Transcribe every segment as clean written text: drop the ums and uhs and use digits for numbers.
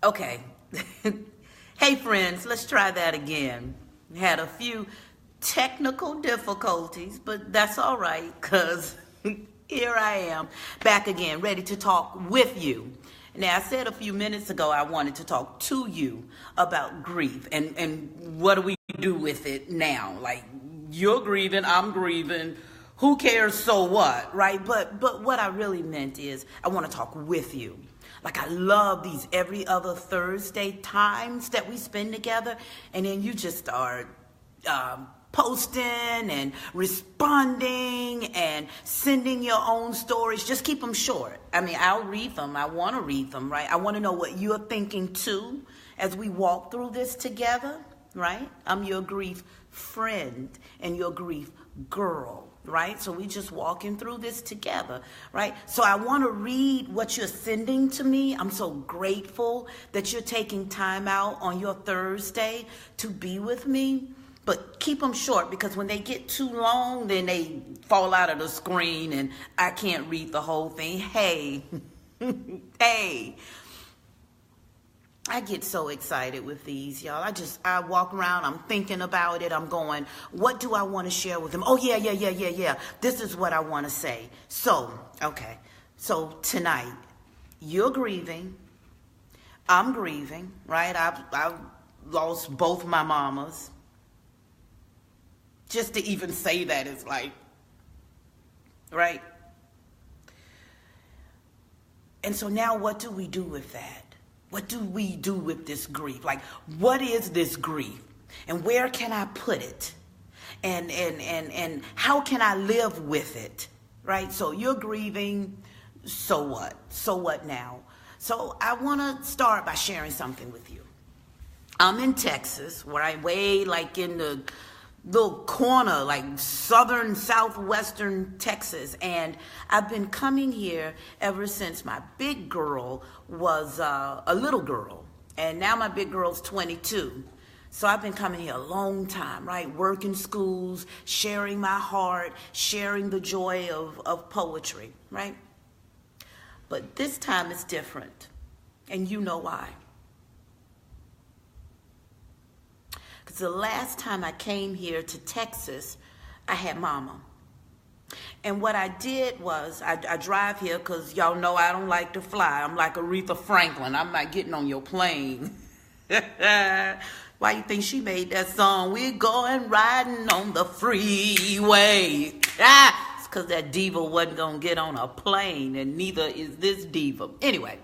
Okay. Hey friends, let's try that again. Had a few technical difficulties, but that's all right, because here I am, back again, ready to talk with you. Now, I said a few minutes ago I wanted to talk to you about grief and what do we do with it now? Like, you're grieving, I'm grieving, who cares, so what, right? But what I really meant is I want to talk with you. Like, I love these every other Thursday times that we spend together, and then you just start posting and responding and sending your own stories. Just keep them short. I mean, I'll read them. I want to read them, right? I want to know what you're thinking too as we walk through this together, right? I'm your grief friend and your grief girl, right? So we just walking through this together, right? So I want to read what you're sending to me. I'm so grateful that you're taking time out on your Thursday to be with me. But keep them short, because when they get too long, then they fall out of the screen and I can't read the whole thing. Hey, hey. I get so excited with these, y'all. I walk around, I'm thinking about it. I'm going, what do I want to share with them? Oh, yeah. This is what I want to say. So, okay. So tonight, you're grieving. I'm grieving, right? I've lost both my mamas. Just to even say that is like, right? And so now what do we do with that? What do we do with this grief? Like, what is this grief? And where can I put it? And how can I live with it? Right? So you're grieving, so what? So what now? So I want to start by sharing something with you. I'm in Texas, where I way like in the little corner, like southwestern Texas, and I've been coming here ever since my big girl was a little girl, and now my big girl's 22. So I've been coming here a long time, right? Working schools, sharing my heart, sharing the joy of poetry, right? But this time it's different, and you know why. Because the last time I came here to Texas, I had mama. And what I did was, I drive here because y'all know I don't like to fly. I'm like Aretha Franklin. I'm not getting on your plane. Why you think she made that song? We're going riding on the freeway. It's because that diva wasn't going to get on a plane, and neither is this diva. Anyway,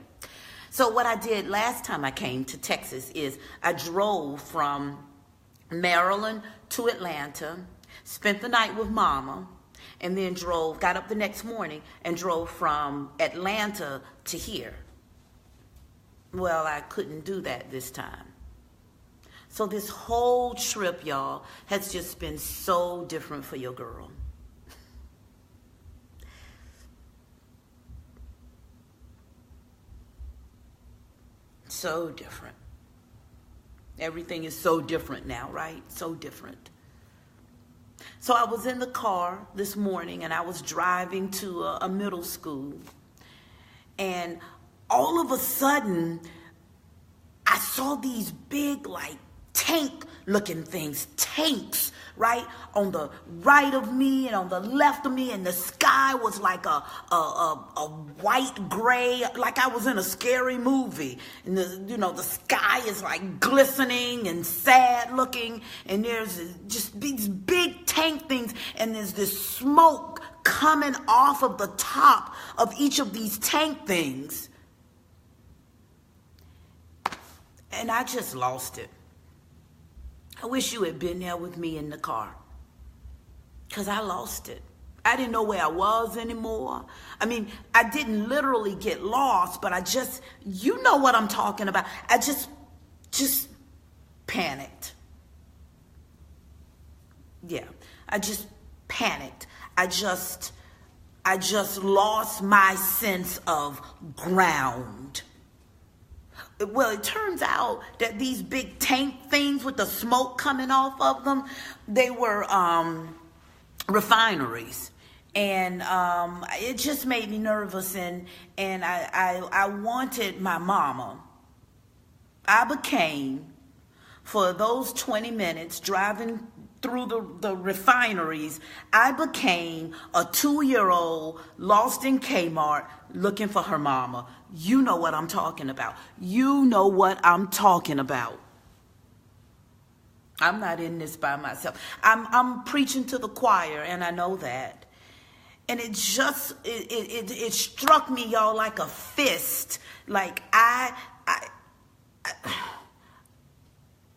so what I did last time I came to Texas is I drove from Maryland to Atlanta, spent the night with mama, and then got up the next morning and drove from Atlanta to here. Well, I couldn't do that this time. So this whole trip, y'all, has just been so different for your girl. So different. Everything is so different now, right? So different. So I was in the car this morning, and I was driving to a middle school. And all of a sudden, I saw these big, like, tank-looking things, tanks, right, on the right of me and on the left of me, and the sky was like a white gray, like I was in a scary movie. And the sky is like glistening and sad looking, and there's just these big tank things, and there's this smoke coming off of the top of each of these tank things. And I just lost it. I wish you had been there with me in the car, because I lost it. I didn't know where I was anymore. I mean, I didn't literally get lost, but you know what I'm talking about. I just panicked. Yeah, I just panicked. I just lost my sense of ground. Well, it turns out that these big tank things with the smoke coming off of them, they were refineries. And it just made me nervous, and I wanted my mama. I became, for those 20 minutes driving through the refineries, I became a 2-year-old lost in Kmart looking for her mama. You know what I'm talking about. You know what I'm talking about. I'm not in this by myself. I'm preaching to the choir, and I know that. And it just, it struck me, y'all, like a fist. Like I'm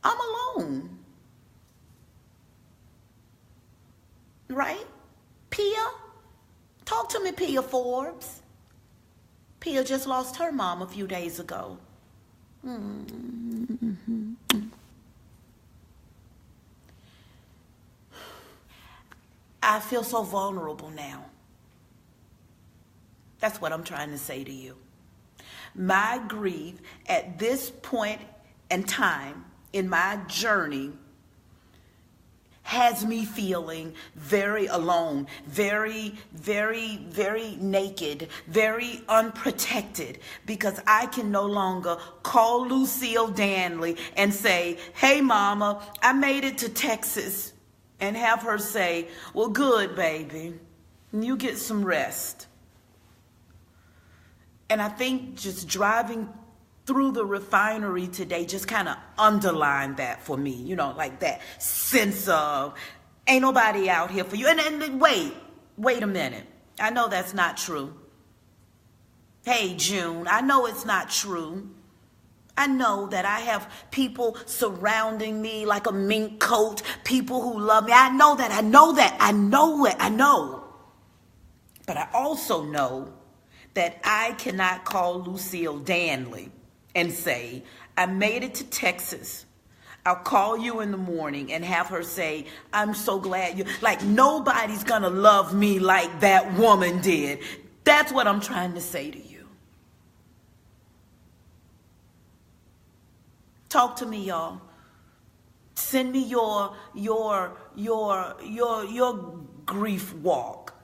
alone. Right? Pia? Talk to me, Pia Forbes. Pia just lost her mom a few days ago. I feel so vulnerable now. That's what I'm trying to say to you. My grief at this point in time in my journey has me feeling very alone, very, very, very naked, very unprotected, because I can no longer call Lucille Danley and say, hey, mama, I made it to Texas, and have her say, well, good, baby, you get some rest. And I think just driving through the refinery today just kind of underlined that for me, you know, like that sense of ain't nobody out here for you. And wait a minute. I know that's not true. Hey, June, I know it's not true. I know that I have people surrounding me like a mink coat, people who love me. I know that. But I also know that I cannot call Lucille Danley and say, I made it to Texas. I'll call you in the morning and have her say, I'm so glad you, like nobody's gonna love me like that woman did. That's what I'm trying to say to you. Talk to me, y'all. Send me your grief walk.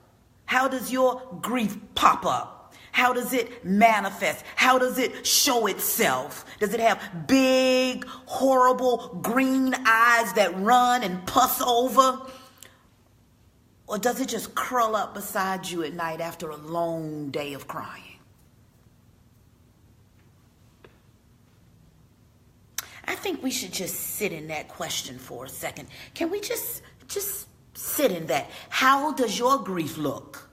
How does your grief pop up? How does it manifest? How does it show itself? Does it have big, horrible green eyes that run and puss over? Or does it just curl up beside you at night after a long day of crying? I think we should just sit in that question for a second. Can we just sit in that? How does your grief look?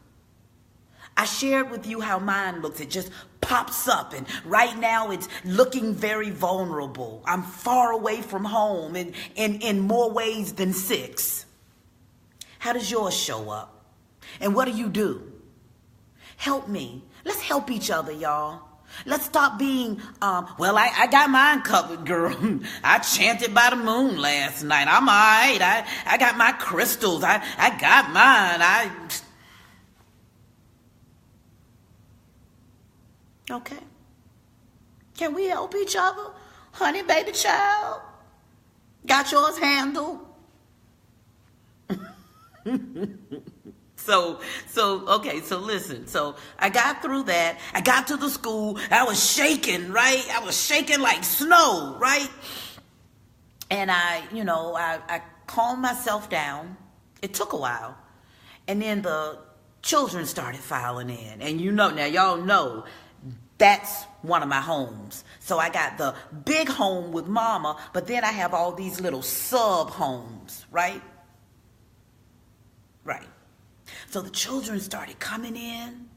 I shared with you how mine looks. It just pops up, and right now it's looking very vulnerable. I'm far away from home in more ways than 6. How does yours show up? And what do? Help me. Let's help each other, y'all. Let's stop being, I got mine covered, girl. I chanted by the moon last night. I'm all right. I got my crystals. I got mine. Okay. Can we help each other? Honey, baby child. Got yours handled? So listen. So I got through that. I got to the school. I was shaking, right? I was shaking like snow, right? And I calmed myself down. It took a while. And then the children started filing in. And now y'all know that's one of my homes. So I got the big home with mama, but then I have all these little sub homes, right? Right. So the children started coming in,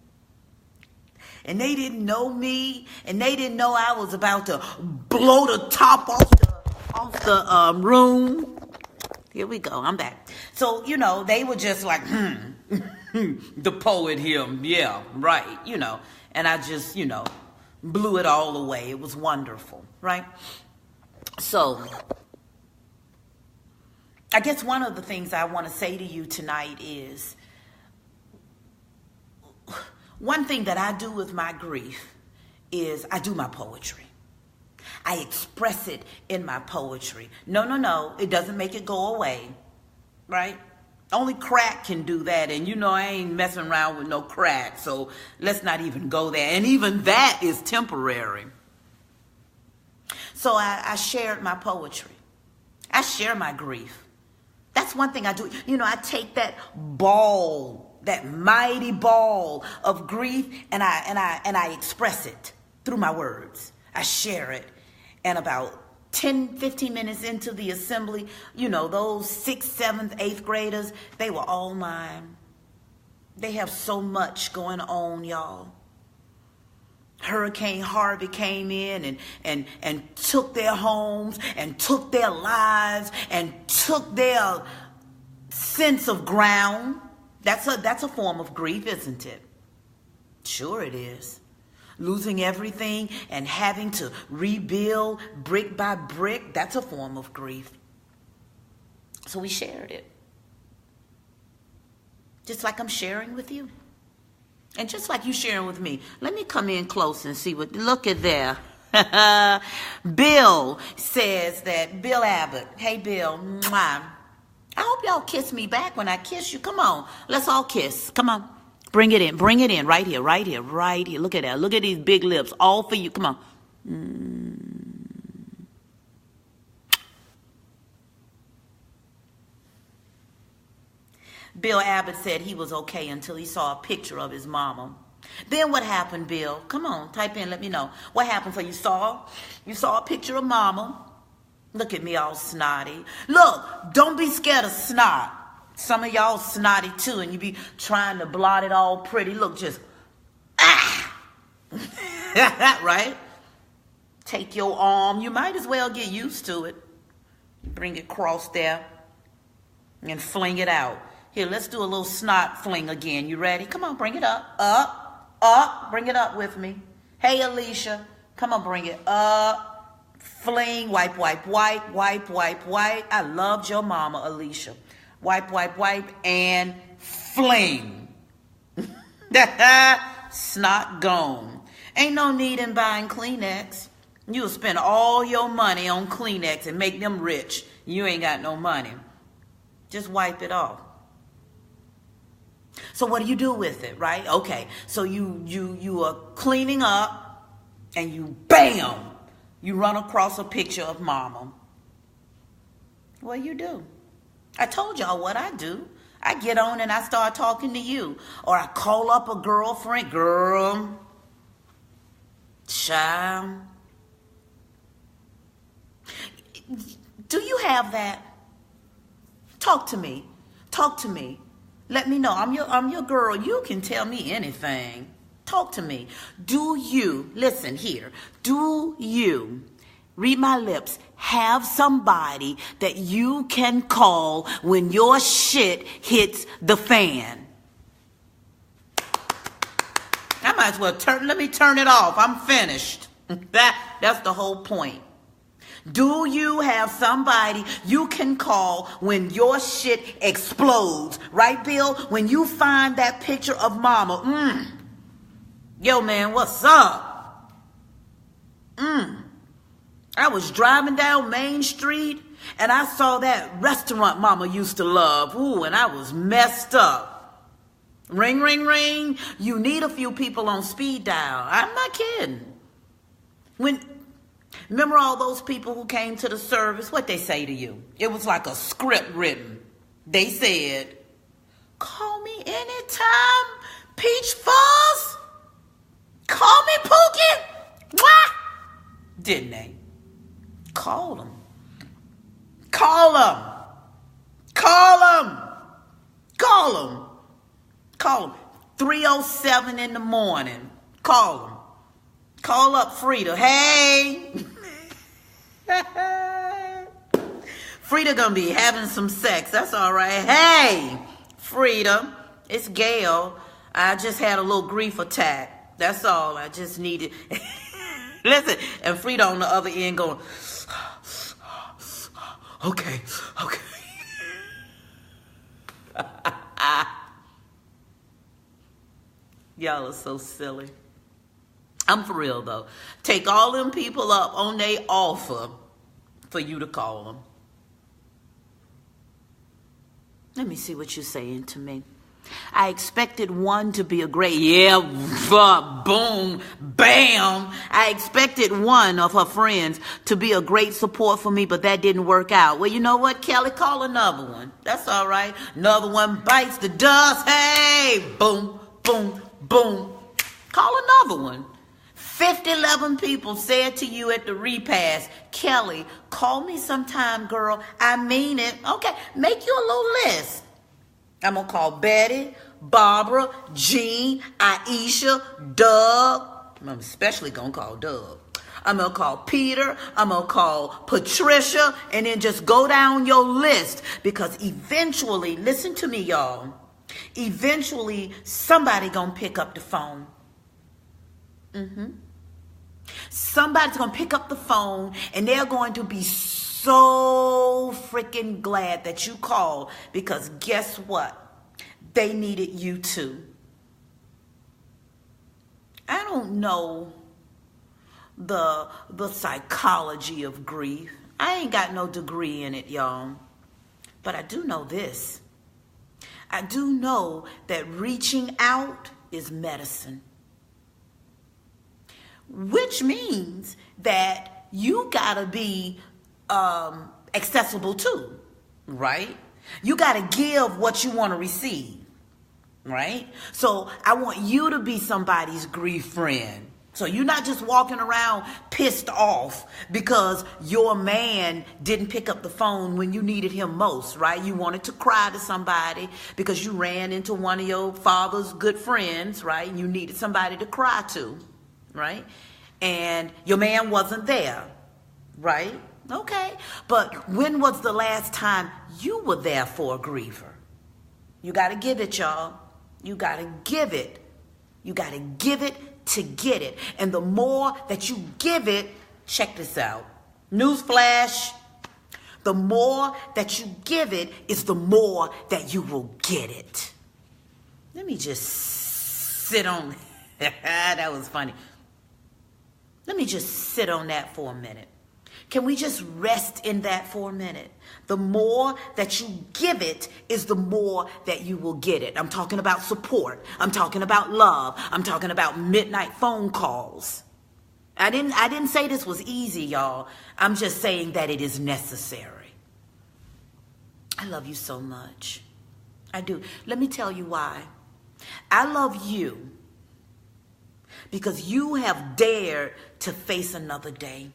and they didn't know me, and they didn't know I was about to blow the top off the room. Here we go. I'm back. So, they were just like, the poet here. Yeah, right. And I just, blew it all away. It was wonderful, right? So I guess one of the things I want to say to you tonight is, one thing that I do with my grief is I do my poetry. I express it in my poetry. No, it doesn't make it go away, right? Only crack can do that, and I ain't messing around with no crack, so let's not even go there. And even that is temporary. So I shared my poetry. I share my grief. That's one thing I do. You know, I take that ball, that mighty ball of grief, and I express it through my words. I share it. And about 10, 15 minutes into the assembly, you know, those 6th, 7th, 8th graders, they were all mine. They have so much going on, y'all. Hurricane Harvey came in and took their homes and took their lives and took their sense of ground. That's a form of grief, isn't it? Sure it is. Losing everything and having to rebuild brick by brick, that's a form of grief. So we shared it. Just like I'm sharing with you. And just like you sharing with me. Let me come in close and see what, look at there. Bill says that, Bill Abbott. Hey, Bill. Mwah. I hope y'all kiss me back when I kiss you. Come on. Let's all kiss. Come on. Bring it in. Bring it in. Right here. Right here. Right here. Look at that. Look at these big lips. All for you. Come on. Bill Abbott said he was okay until he saw a picture of his mama. Then what happened, Bill? Come on, type in, let me know. What happened? So you saw a picture of mama. Look at me all snotty. Look, don't be scared of snot. Some of y'all snotty too, and you be trying to blot it all pretty. Look, just, right? Take your arm. You might as well get used to it. Bring it across there and fling it out. Here, let's do a little snot fling again. You ready? Come on, bring it up. Up. Bring it up with me. Hey, Alicia. Come on, bring it up. Fling. Wipe, wipe, wipe. Wipe, wipe, wipe. I loved your mama, Alicia. Wipe, wipe, wipe. And fling. Snot gone. Ain't no need in buying Kleenex. You'll spend all your money on Kleenex and make them rich. You ain't got no money. Just wipe it off. So what do you do with it, right? Okay, so you are cleaning up and you, bam, you run across a picture of mama. What do? I told y'all what I do. I get on and I start talking to you. Or I call up a girlfriend. Girl, child. Do you have that? Talk to me. Talk to me. Let me know. I'm your girl. You can tell me anything. Talk to me. Do you, listen here, do you, read my lips, have somebody that you can call when your shit hits the fan? I might as well let me turn it off. I'm finished. That's the whole point. Do you have somebody you can call when your shit explodes? Right, Bill? When you find that picture of mama. Yo, man, what's up? I was driving down Main Street and I saw that restaurant mama used to love. Ooh, and I was messed up. Ring, ring, ring. You need a few people on speed dial. I'm not kidding. Remember all those people who came to the service? What they say to you? It was like a script written. They said, call me anytime, Peach Fuzz. Call me Pookie. What? Didn't they? Call them. Call them. Call them. Call them. Call them. 3:07 in the morning. Call them. Call up Frida. Hey. Frida gonna be having some sex. That's all right. Hey, Frida. It's Gayle. I just had a little grief attack. That's all. I just needed. Listen. And Frida on the other end going, okay. Y'all are so silly. I'm for real, though. Take all them people up on their offer for you to call them. Let me see what you're saying to me. I expected one to be a great, boom, bam. I expected one of her friends to be a great support for me, but that didn't work out. Well, you know what, Kelly? Call another one. That's all right. Another one bites the dust. Hey, boom, boom, boom. Call another one. 11 people said to you at the repast, Kelly, call me sometime, girl. I mean it. Okay, make you a little list. I'm going to call Betty, Barbara, Jean, Aisha, Doug. I'm especially going to call Doug. I'm going to call Peter. I'm going to call Patricia. And then just go down your list. Because eventually, listen to me, y'all. Eventually, somebody going to pick up the phone. Somebody's going to pick up the phone. And they're going to be so freaking glad that you called, because guess what? They needed you too. I don't know the psychology of grief. I ain't got no degree in it, y'all. But I do know this. I do know that reaching out is medicine. Which means that you gotta be accessible too, right? You got to give what you want to receive, right? So I want you to be somebody's grief friend. So you're not just walking around pissed off because your man didn't pick up the phone when you needed him most, right? You wanted to cry to somebody because you ran into one of your father's good friends, right? And you needed somebody to cry to, right? And your man wasn't there, right? Okay, but when was the last time you were there for a griever? You got to give it, y'all. You got to give it. You got to give it to get it. And the more that you give it, check this out. Newsflash, the more that you give it is the more that you will get it. Let me just sit on that was funny. Let me just sit on that for a minute. Can we just rest in that for a minute? The more that you give it is the more that you will get it. I'm talking about support. I'm talking about love. I'm talking about midnight phone calls. I didn't say this was easy, y'all. I'm just saying that it is necessary. I love you so much. I do. Let me tell you why. I love you because you have dared to face another day.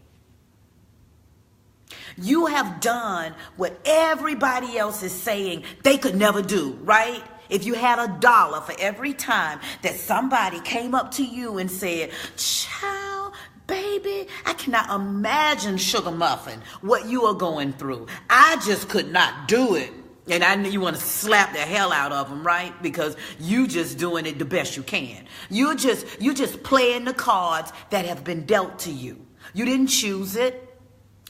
You have done what everybody else is saying they could never do, right? If you had $1 for every time that somebody came up to you and said, child, baby, I cannot imagine, Sugar Muffin, what you are going through. I just could not do it. And I know you want to slap the hell out of them, right? Because you just doing it the best you can. You just playing the cards that have been dealt to you. You didn't choose it.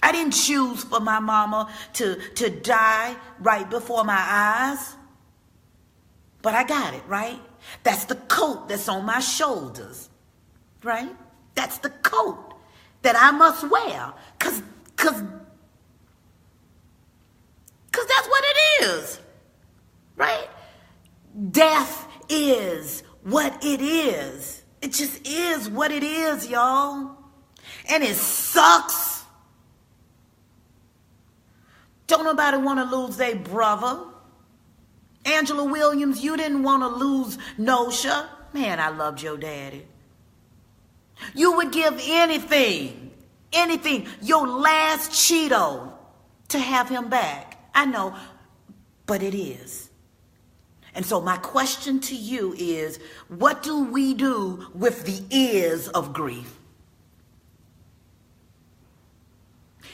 I didn't choose for my mama to die right before my eyes. But I got it, right? That's the coat that's on my shoulders, right? That's the coat that I must wear. Cause that's what it is, right? Death is what it is. It just is what it is, y'all. And it sucks. Don't nobody want to lose their brother. Angela Williams, you didn't want to lose Nosha. Man, I loved your daddy. You would give anything, your last Cheeto to have him back. I know, but it is. And so my question to you is, what do we do with the is of grief?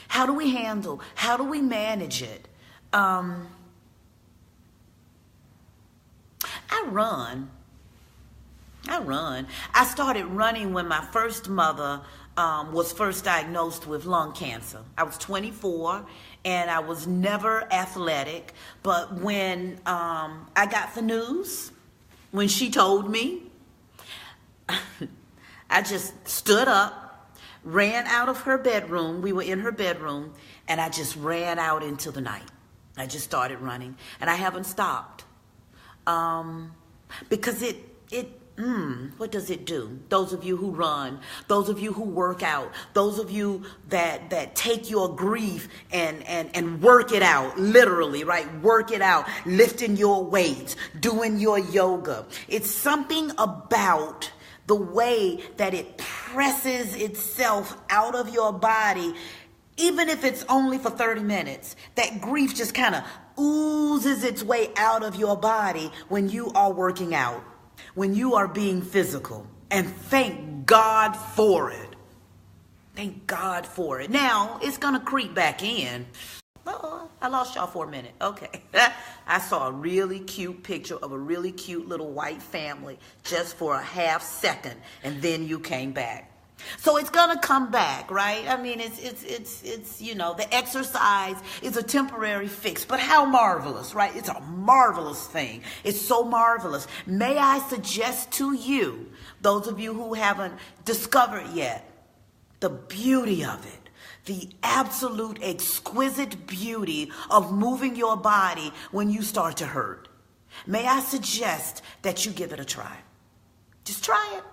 How do we handle? How do we manage it? I run. I started running when my first mother was first diagnosed with lung cancer. I was 24 and I was never athletic. But when I got the news, when she told me, I just stood up, ran out of her bedroom. We were in her bedroom, and I just ran out into the night. I just started running, and I haven't stopped. Because what does it do? Those of you who run, those of you who work out, those of you that take your grief and work it out, literally, right? Work it out, lifting your weights, doing your yoga. It's something about the way that it presses itself out of your body, even if it's only for 30 minutes. That grief just kind of oozes its way out of your body when you are working out, when you are being physical. And thank God for it. Thank God for it. Now, it's going to creep back in. Oh, I lost y'all for a minute. Okay. I saw a really cute picture of a really cute little white family just for a half second, and then you came back. So it's going to come back, right? I mean, it's you know, the exercise is a temporary fix, but how marvelous, right? It's a marvelous thing. It's so marvelous. May I suggest to you, those of you who haven't discovered yet, the beauty of it, the absolute exquisite beauty of moving your body when you start to hurt. May I suggest that you give it a try. Just try it.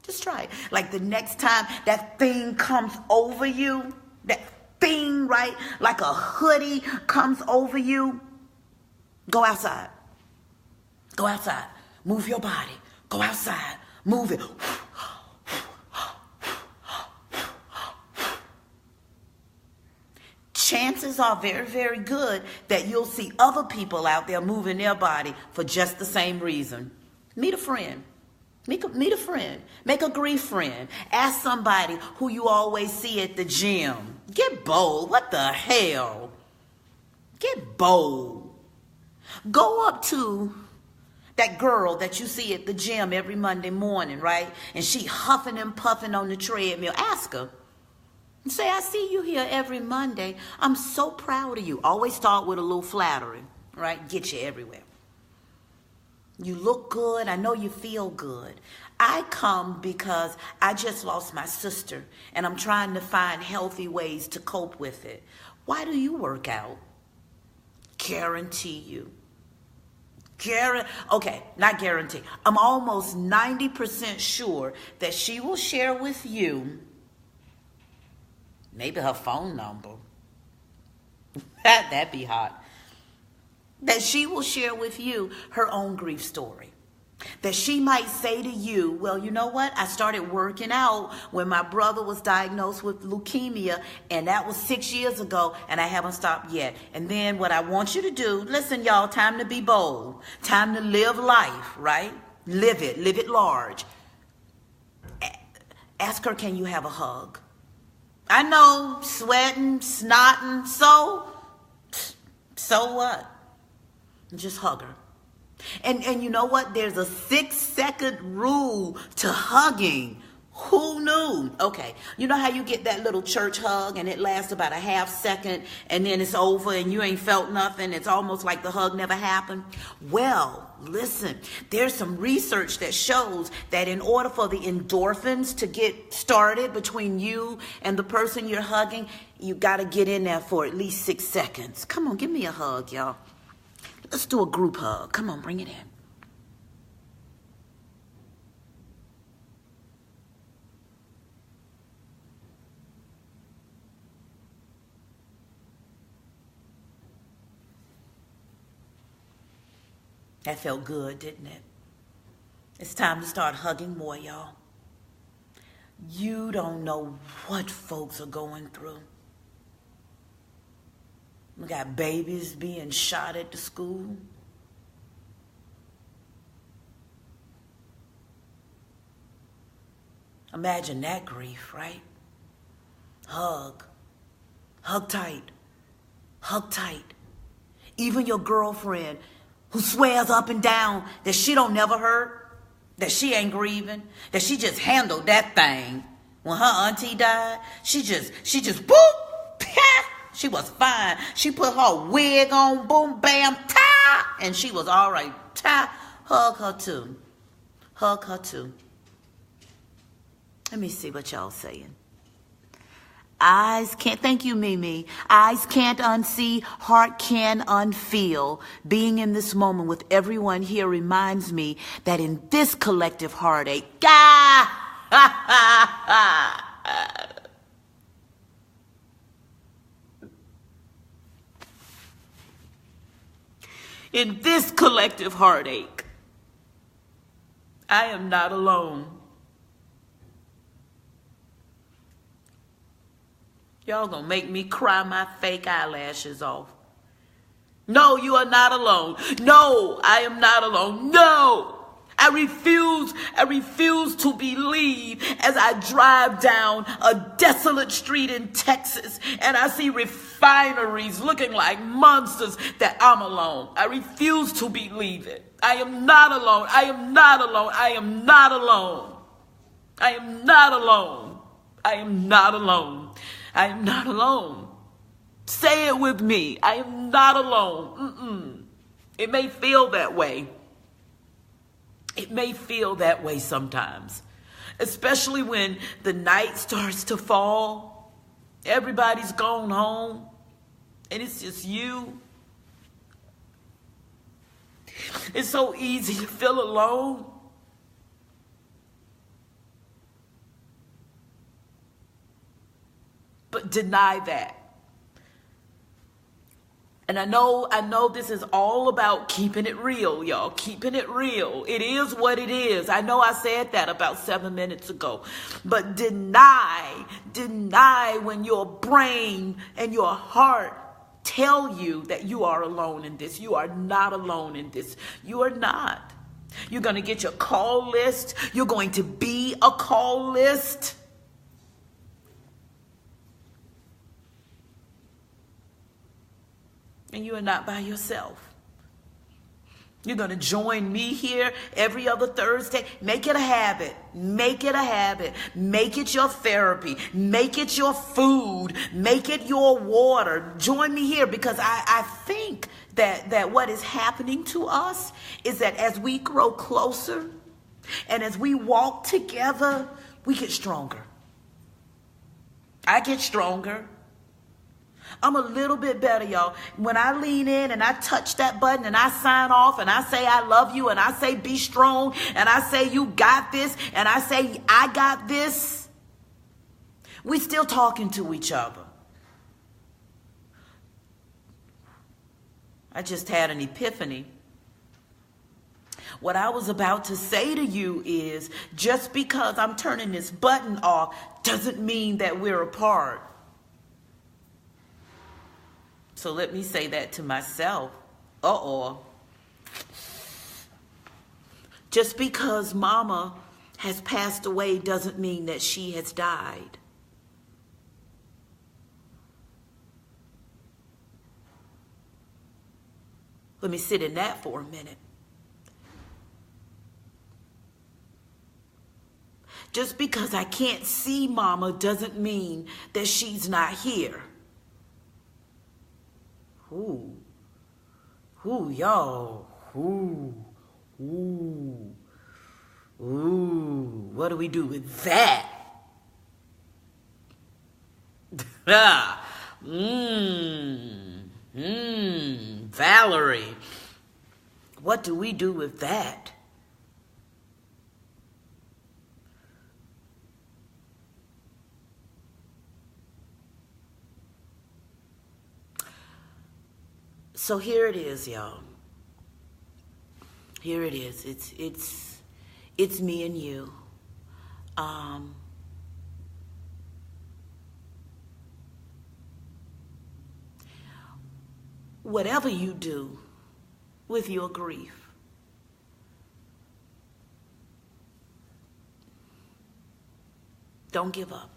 Just try it. Like the next time that thing comes over you, that thing, right? Like a hoodie comes over you, go outside. Go outside. Move your body. Go outside. Move it. Chances are very, very good that you'll see other people out there moving their body for just the same reason. Meet a friend. Meet a friend. Make a grief friend. Ask somebody who you always see at the gym. Get bold. What the hell? Get bold. Go up to that girl that you see at the gym every Monday morning, right? And she huffing and puffing on the treadmill. Ask her. And say, I see you here every Monday. I'm so proud of you. Always start with a little flattery, right? Get you everywhere. You look good. I know you feel good. I come because I just lost my sister and I'm trying to find healthy ways to cope with it. Why do you work out? Guarantee you. Okay, not guarantee. I'm almost 90% sure that she will share with you maybe her phone number. That'd be hot. That she will share with you her own grief story. That she might say to you, well, you know what? I started working out when my brother was diagnosed with leukemia, and that was 6 years ago, and I haven't stopped yet. And then what I want you to do, listen, y'all, time to be bold. Time to live life, right? Live it large. Ask her, can you have a hug? I know, sweating, snotting, so what? Just hug her. And you know what? There's a 6-second rule to hugging. Who knew? Okay, you know how you get that little church hug and it lasts about a half second and then it's over and you ain't felt nothing. It's almost like the hug never happened. Well, listen, there's some research that shows that in order for the endorphins to get started between you and the person you're hugging, you got to get in there for at least 6 seconds. Come on, give me a hug, y'all. Let's do a group hug. Come on, bring it in. That felt good, didn't it? It's time to start hugging more, y'all. You don't know what folks are going through. We got babies being shot at the school. Imagine that grief, right? Hug. Hug tight. Hug tight. Even your girlfriend who swears up and down that she don't never hurt, that she ain't grieving, that she just handled that thing. When her auntie died, she just boop, she was fine. She put her wig on, boom, bam, ta, and she was all right. Ta, hug her too. Hug her too. Let me see what y'all saying. Eyes can't, thank you, Mimi. Eyes can't unsee, heart can unfeel. Being in this moment with everyone here reminds me that in this collective heartache, in this collective heartache, I am not alone. Y'all gonna make me cry my fake eyelashes off. No, you are not alone. No, I am not alone. No, I refuse to believe as I drive down a desolate street in Texas and I see refineries looking like monsters that I'm alone. I refuse to believe it. I am not alone. I am not alone. I am not alone. I am not alone. I am not alone. I am not alone. Say it with me. I am not alone. It may feel that way. It may feel that way sometimes, especially when the night starts to fall. Everybody's gone home and it's just you. It's so easy to feel alone. But deny that. And I know this is all about keeping it real, y'all. Keeping it real. It is what it is. I know I said that about 7 minutes ago. But deny when your brain and your heart tell you that you are alone in this. You are not alone in this. You are not. You're going to get your call list. You're going to be a call list. And you are not by yourself. You're going to join me here every other Thursday. Make it a habit. Make it a habit. Make it your therapy. Make it your food. Make it your water. Join me here because I think that what is happening to us is that as we grow closer and as we walk together, we get stronger. I get stronger. I'm a little bit better, y'all. When I lean in and I touch that button and I sign off and I say I love you and I say be strong and I say you got this and I say I got this, we still talking to each other. I just had an epiphany. What I was about to say to you is just because I'm turning this button off doesn't mean that we're apart. So let me say that to myself. Just because mama has passed away doesn't mean that she has died. Let me sit in that for a minute. Just because I can't see mama doesn't mean that she's not here. Ooh, y'all. Ooh. What do we do with that? Valerie. What do we do with that? So here it is, y'all. Here it is. It's me and you. Whatever you do with your grief, don't give up.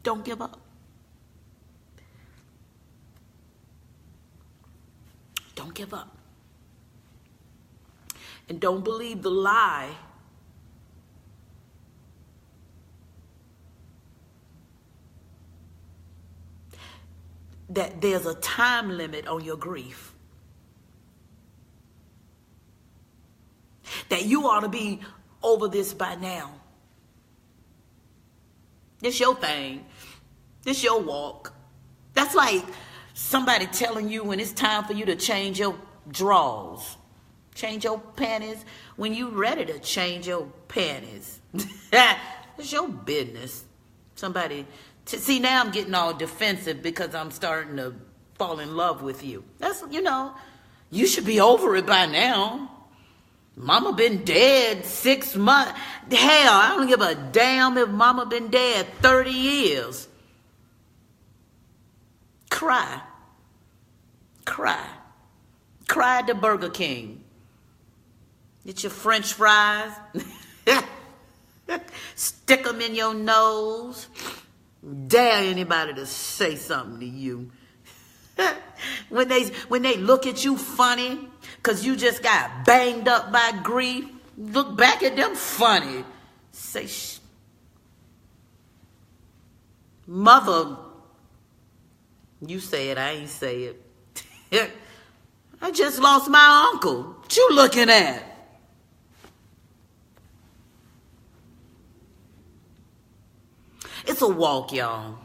Don't give up. Don't give up. And don't believe the lie that there's a time limit on your grief. that you ought to be over this by now. This your thing. This your walk. That's like somebody telling you when it's time for you to change your drawers, change your panties, when you ready to change your panties. It's your business. See, now I'm getting all defensive because I'm starting to fall in love with you. That's, you should be over it by now. Mama been dead 6 months. Hell, I don't give a damn if mama been dead 30 years. Cry. Cry. Cry at the Burger King. Get your French fries. Stick them in your nose. Dare anybody to say something to you. When they look at you funny because you just got banged up by grief, look back at them funny. Say, mother, you say it, I ain't say it. I just lost my uncle. What you looking at? It's a walk, y'all.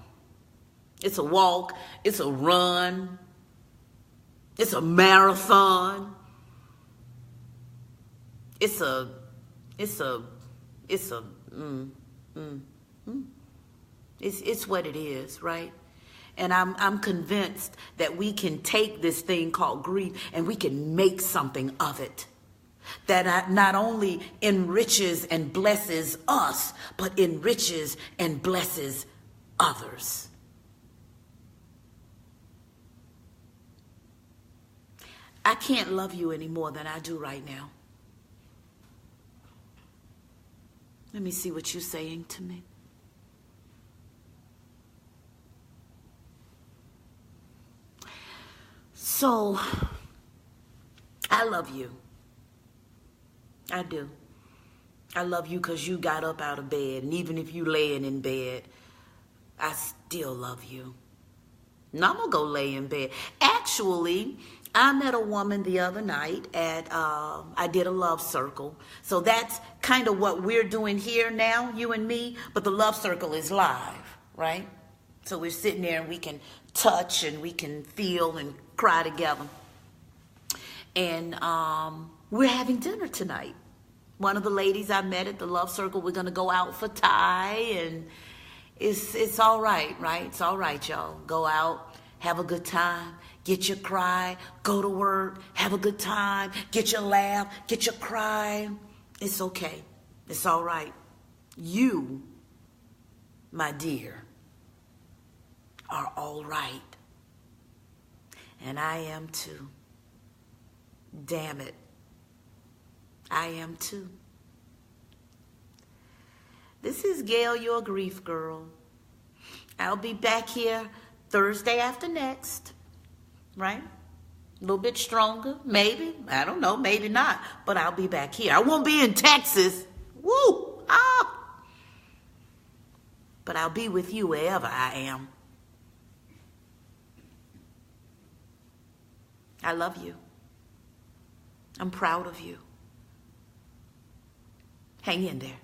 It's a walk. It's a run. It's a marathon. It's what it is, right? And I'm convinced that we can take this thing called grief and we can make something of it that not only enriches and blesses us, but enriches and blesses others. I can't love you any more than I do right now. Let me see what you're saying to me. So, I love you. I do. I love you because you got up out of bed. And even if you laying in bed, I still love you. Now I'm going to go lay in bed. Actually, I met a woman the other night at, I did a love circle. So that's kind of what we're doing here now, you and me. But the love circle is live, right? So we're sitting there and we can touch and we can feel and cry together. And we're having dinner tonight. One of the ladies I met at the love circle, we're going to go out for Thai. And it's all right, right? It's all right, y'all. Go out, have a good time, get your cry, go to work, have a good time, get your laugh, get your cry. It's okay. It's all right. You, my dear, are all right. And I am too. Damn it. I am too. This is Gayle, your grief girl. I'll be back here Thursday after next, right? A little bit stronger, maybe. I don't know, maybe not. But I'll be back here. I won't be in Texas. Woo! Ah! But I'll be with you wherever I am. I love you. I'm proud of you. Hang in there.